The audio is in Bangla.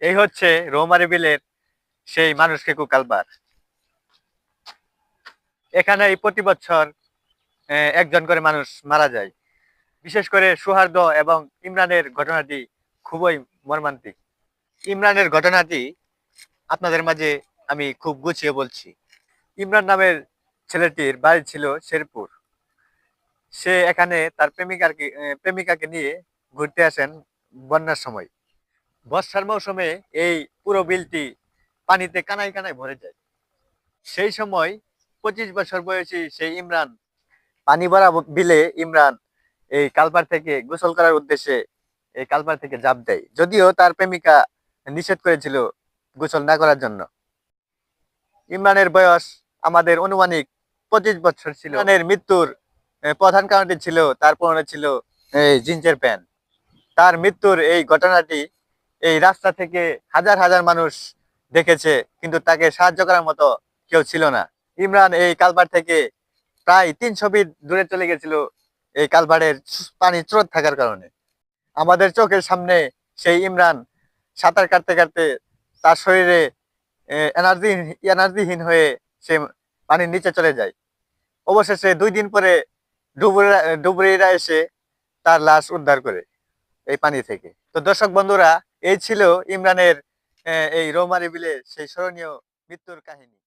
এই হচ্ছে রৌমারী বিলের সেই মানুষ খেকো কালবার। এখানে এই প্রতি বছর একজন করে মানুষ মারা যায়। বিশেষ করে সুহার্দ এবং ইমরানের ঘটনাটি খুবই মর্মান্তিক। ইমরানের ঘটনাটি আপনাদের মাঝে আমি খুব গুছিয়ে বলছি। ইমরান নামের ছেলেটির বাড়ি ছিল শেরপুর। সে এখানে তার প্রেমিকাকে নিয়ে ঘুরতে আসেন বন্যার সময়। বর্ষার মৌসুমে এই পুরো বিলটি পানিতে কানায় কানায় ভরে যায়। সেই সময় 25 বছর বয়সী সেই ইমরান পানি ভরা বিলে ইমরান এই কালপার থেকে গোসল করার উদ্দেশ্যে এই কালপার থেকে ঝাঁপ দেয়, যদিও তার প্রেমিকা নিষেধ করেছিল গোসল না করার জন্য। ইমরানের বয়স আমাদের অনুমানিক 25 বছর ছিল। ইমরানের মৃত্যুর প্রধান কারণটি ছিল তার পরনে ছিল এই জিন্সের প্যান্ট। তার মৃত্যুর এই ঘটনাটি এই রাস্তা থেকে হাজার হাজার মানুষ দেখেছে, কিন্তু তাকে সাহায্য করার মতো কেউ ছিল না। ইমরান এই কালভার্ট থেকে প্রায় 300 ফিট দূরে চলে গেছিল এই কালভার্টের পানি স্রোত থাকার কারণে। আমাদের চোখের সামনে সেই ইমরান সাঁতার কাটতে কাটতে তার শরীরে এনার্জিহীন হয়ে সে পানির নিচে চলে যায়। অবশেষে 2 দিন পরে ডুবুরিরা এসে তার লাশ উদ্ধার করে এই পানি থেকে। তো দর্শক বন্ধুরা, এই ছিল ইমরানের এই রৌমারী বিলে সেই স্মরণীয় মৃত্যুর কাহিনী।